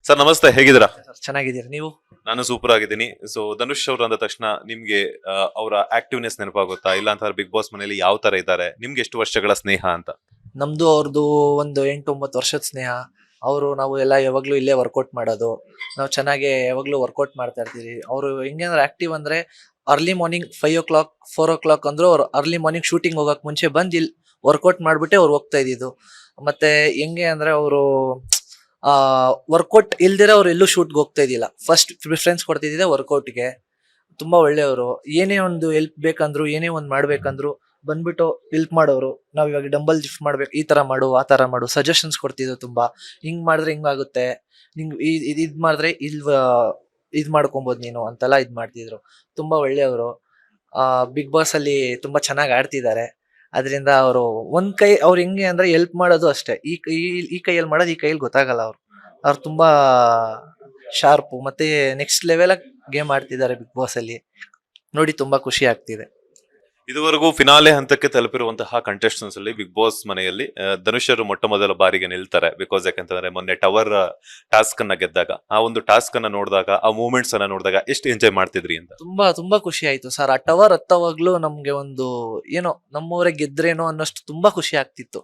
Sir ನಮಸ್ತೆ, ಹೇಗಿದ್ದೀರಾ? ಚೆನ್ನಾಗಿದ್ದೀರಿ ನೀವು? ನಾನು ಸೂಪರ್ ಆಗಿದ್ದೀನಿ. ಸೊ ಧನುಷ್ ಅವ್ರು ಅಂದ ತಕ್ಷಣ ನಿಮ್ಗೆ ಅವರ ಆಕ್ಟಿವ್ನೆಸ್ ನೆನಪಾಗುತ್ತಾ? ಇಲ್ಲ ಅಂತಂದ್ರೆ ಬಿಗ್ ಬಾಸ್ ಮನೇಲಿ ಯಾವ ತರ ಇದ್ದಾರೆ? ನಿಮ್ಗೆ ಎಷ್ಟು ವರ್ಷಗಳ ಸ್ನೇಹ ಅಂತ? ನಮ್ದು ಅವ್ರದ್ದು ಒಂದು 8-9 ವರ್ಷದ ಸ್ನೇಹ. ನಾವು ಎಲ್ಲ ಯಾವಾಗ್ಲೂ ಇಲ್ಲೇ ವರ್ಕೌಟ್ ಮಾಡೋದು. ನಾವು ಚೆನ್ನಾಗಿ ಯಾವಾಗ್ಲೂ ವರ್ಕೌಟ್ ಮಾಡ್ತಾ ಇರ್ತೀವಿ. ಅವರು ಹೆಂಗೆ ಅಂದ್ರೆ ಆಕ್ಟಿವ್ ಅಂದ್ರೆ ಅರ್ಲಿ ಮಾರ್ನಿಂಗ್ 5 o'clock 4 o'clock ಅಂದ್ರು ಅವ್ರು ಅರ್ಲಿ ಮಾರ್ನಿಂಗ್ ಶೂಟಿಂಗ್ ಹೋಗಕ್ ಮುಂಚೆ ಬಂದು ಇಲ್ಲಿ ವರ್ಕೌಟ್ ಮಾಡ್ಬಿಟ್ಟೆ ಅವ್ರು ಹೋಗ್ತಾ ಇದ್ದಿದ್ದು. ಮತ್ತೆ ಹೆಂಗೆ ಅಂದ್ರೆ ಅವರು ವರ್ಕೌಟ್ ಇಲ್ದಿರ ಅವ್ರು ಎಲ್ಲೂ ಶೂಟ್ಗೆ ಹೋಗ್ತಾ ಇದ್ದಿಲ್ಲ. ಫಸ್ಟ್ ಪ್ರಿಫರೆನ್ಸ್ ಕೊಡ್ತಿದ್ದೆ ವರ್ಕೌಟ್ಗೆ. ತುಂಬಾ ಒಳ್ಳೆಯವರು. ಏನೇ ಒಂದು ಹೆಲ್ಪ್ ಬೇಕಂದ್ರು, ಏನೇ ಒಂದ್ ಮಾಡ್ಬೇಕಂದ್ರು ಬಂದ್ಬಿಟ್ಟು ಹೆಲ್ಪ್ ಮಾಡೋರು. ನಾವ್ ಇವಾಗ ಡಂಬಲ್ ಲಿಫ್ಟ್ ಮಾಡ್ಬೇಕು, ಈ ತರ ಮಾಡು, ಆ ತರ ಮಾಡು, ಸಜೆಷನ್ಸ್ ಕೊಡ್ತಿದ್ರು ತುಂಬಾ. ಹಿಂಗ್ ಮಾಡಿದ್ರೆ ಹಿಂಗಾಗುತ್ತೆ, ನಿಂಗ್ ಇದ್ ಮಾಡಿದ್ರೆ ಇದ್ ಮಾಡ್ಕೊಬೋದು ನೀನು ಅಂತೆಲ್ಲ ಇದ್ ಮಾಡ್ತಿದ್ರು. ತುಂಬಾ ಒಳ್ಳೆಯವರು. ಬಿಗ್ ಬಾಸ್ ಅಲ್ಲಿ ತುಂಬಾ ಚೆನ್ನಾಗಿ ಆಡ್ತಿದ್ದಾರೆ. ಅದರಿಂದ ಅವರು ಒಂದ್ ಕೈ ಅವ್ರು ಹೆಂಗೆ ಅಂದ್ರೆ ಹೆಲ್ಪ್ ಮಾಡೋದು ಅಷ್ಟೇ. ಈ ಕೈಯಲ್ಲಿ ಮಾಡೋದು ಈ ಕೈಯಲ್ಲಿ ಗೊತ್ತಾಗಲ್ಲ. ಅವ್ರು ತುಂಬಾ ಶಾರ್ಪು. ಮತ್ತೆ ನೆಕ್ಸ್ಟ್ ಲೆವೆಲ್ ಗೇಮ್ ಆಡ್ತಿದ್ದಾರೆ ಬಿಗ್ ಬಾಸ್ ಅಲ್ಲಿ. ನೋಡಿ ತುಂಬಾ ಖುಷಿ ಆಗ್ತಿದೆ. ಇದುವರೆಗೂ ಫಿನಾಲೆ ಹಂತಕ್ಕೆ ತಲುಪಿರುವಂತಹ ಕಂಟೆಸ್ಟೆಂಟ್ಸ್ ಅಲ್ಲಿ ಬಿಗ್ ಬಾಸ್ ಮನೆಯಲ್ಲಿ ಧನುಷ್ ಅವರು ಮೊಟ್ಟ ಮೊದಲ ಬಾರಿಗೆ ನಿಲ್ತಾರೆ. ಬಿಕಾಸ್ ಯಾಕಂತಂದ್ರೆ ಮೊನ್ನೆ ಟವರ್ ಟಾಸ್ಕ್ ಅನ್ನ ಗೆದ್ದಾಗ, ಆ ಒಂದು ಟಾಸ್ಕ್ ಅನ್ನ ನೋಡಿದಾಗ, ಆ ಮೂಮೆಂಟ್ಸ್ ಅನ್ನ ನೋಡಿದಾಗ ಎಷ್ಟು ಎಂಜಾಯ್ ಮಾಡ್ತಿದ್ರಿ ಅಂತ? ತುಂಬಾ ಖುಷಿ ಆಯ್ತು ಸರ್. ಆ ಟವರ್ ಹತ್ತವಾಗ್ಲೂ ನಮ್ಗೆ ಒಂದು ಏನೋ ನಮ್ಮವರೇ ಗೆದ್ರೇನೋ ಅನ್ನೋಷ್ಟು ತುಂಬಾ ಖುಷಿ ಆಗ್ತಿತ್ತು.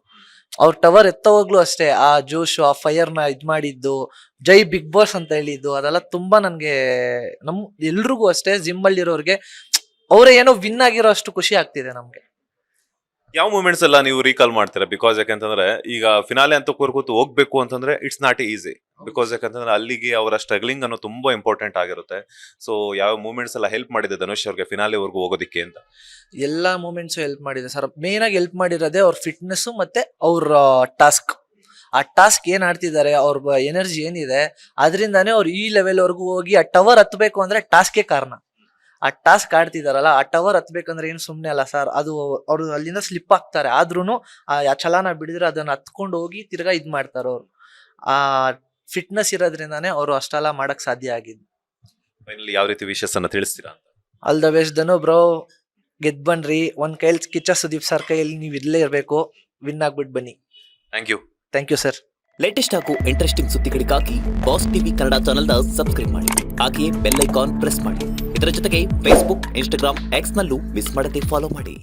ಅವ್ರ ಟವರ್ ಎತ್ತವಾಗ್ಲೂ ಅಷ್ಟೇ, ಆ ಜೋಶು, ಆ ಫೈರ್ ನ ಇದ್ ಮಾಡಿದ್ದು, ಜೈ ಬಿಗ್ ಬಾಸ್ ಅಂತ ಹೇಳಿದ್ದು, ಅದೆಲ್ಲ ತುಂಬಾ ನನ್ಗೆ ಎಲ್ರಿಗೂ ಅಷ್ಟೇ, ಜಿಮ್ ಅಲ್ಲಿರೋರ್ಗೆ ಅವರೇ ಏನೋ ವಿನ್ ಆಗಿರೋ ಅಷ್ಟು ಖುಷಿ ಆಗ್ತಿದೆ ನಮ್ಗೆ. ಯಾವ ಮೂಮೆಂಟ್ಸ್ ಎಲ್ಲ ನೀವು ರೀಕಾಲ್ ಮಾಡ್ತೀರಾ? ಬಿಕಾಸ್ ಯಾಕಂತಂದ್ರೆ ಈಗ ಫಿನಾಲೆ ಅಂತ ಕೂರ್ಕೂತು ಹೋಗ್ಬೇಕು ಅಂತಂದ್ರೆ ಇಟ್ಸ್ ನಾಟ್ ಈಸಿ. ಬಿಕಾಸ್ ಯಾಕಂತಂದ್ರೆ ಅಲ್ಲಿಗೆ ಅವರ ಸ್ಟ್ರಗ್ಲಿಂಗ್ ಅನ್ನೋ ತುಂಬಾ ಇಂಪಾರ್ಟೆಂಟ್ ಆಗಿರುತ್ತೆ. ಸೊ ಯಾವ ಮೂಮೆಂಟ್ಸ್ ಎಲ್ಲ ಹೆಲ್ಪ್ ಮಾಡಿದೆ ಧನುಷ್ ಅವ್ರಿಗೆ ಫಿನಾಲೆವರೆಗೂ ಹೋಗೋದಿಕ್ಕೆ ಅಂತ? ಎಲ್ಲಾ ಮೂಮೆಂಟ್ಸ್ ಹೆಲ್ಪ್ ಮಾಡಿದೆ ಸರ್. ಮೇನ್ ಆಗಿ ಹೆಲ್ಪ್ ಮಾಡಿರೋದೇ ಅವ್ರ ಫಿಟ್ನೆಸ್ ಮತ್ತೆ ಅವ್ರ ಟಾಸ್ಕ್. ಆ ಟಾಸ್ಕ್ ಏನ್ ಆಡ್ತಿದ್ದಾರೆ, ಅವ್ರ ಎನರ್ಜಿ ಏನಿದೆ, ಅದರಿಂದಾನೇ ಅವ್ರು ಈ ಲೆವೆಲ್ ವರ್ಗು ಹೋಗಿ ಆ ಟವರ್ ಹತ್ಬೇಕು ಅಂದ್ರೆ ಟಾಸ್ಕೇ ಕಾರಣ. ಆ ಟಾಸ್ಕ್ ಆಡ್ತಿದಾರಲ್ಲ, ಆ ಟವರ್ ಹತ್ಬೇಕಂದ್ರೆ ಏನು ಸುಮ್ನೆ ಅಲ್ಲ ಸರ್. ಅದು ಅವ್ರು ಅಲ್ಲಿಂದ ಸ್ಲಿಪ್ ಆಗ್ತಾರೆ, ಆದ್ರೂನು ಆ ಚಲಾನ ಬಿಡಿದ್ರೆ ಅದನ್ನ ಹತ್ಕೊಂಡು ಹೋಗಿ ತಿರ್ಗಾ ಇದ್ ಮಾಡ್ತಾರೆ ಅವ್ರು. ಆ ಫಿಟ್ನೆಸ್ ಇರೋದ್ರಿಂದಾನೇ ಅವ್ರು ಅಷ್ಟೆಲ್ಲ ಮಾಡಕ್ ಸಾಧ್ಯ ಆಗಿದ್ದು. ಫೈನಲಿ ಯಾವ ರೀತಿ ವಿಷಸ್ ಅನ್ನ ತಿಳಿಸ್ತೀರಾ ಅಂತ? All the best Dhanu bro. ಗೆದ್ ಬನ್ರಿ. ಒಂದ್ ಕೈಯಲ್ಲಿ ಕಿಚ್ಚ ಸುದೀಪ್ ಸರ್ ಕೈಯಲ್ಲಿ ನೀವು ಇರ್ಲೇ ಇರ್ಬೇಕು. ವಿನ್ ಆಗ್ಬಿಟ್ಟು ಬನ್ನಿ. Thank you sir. ಲೇಟೆಸ್ಟ್ ಹಾಗೂ ಇಂಟ್ರೆಸ್ಟಿಂಗ್ ಸುದ್ದಿಗಳಿಗಾಗಿ ಬಾಸ್ ಟಿವಿ ಕನ್ನಡ ಚಾನೆಲ್ನ ಸಬ್ಸ್ಕ್ರೈಬ್ ಮಾಡಿ. ಹಾಗೆಯೇ ಬೆಲ್ ಐಕಾನ್ ಪ್ರೆಸ್ ಮಾಡಿ. ಇದರ ಜೊತೆಗೆ ಫೇಸ್ಬುಕ್, ಇನ್ಸ್ಟಾಗ್ರಾಮ್, ಎಕ್ಸ್ ನಲ್ಲೂ ಮಿಸ್ ಮಾಡದೆ ಫಾಲೋ ಮಾಡಿ.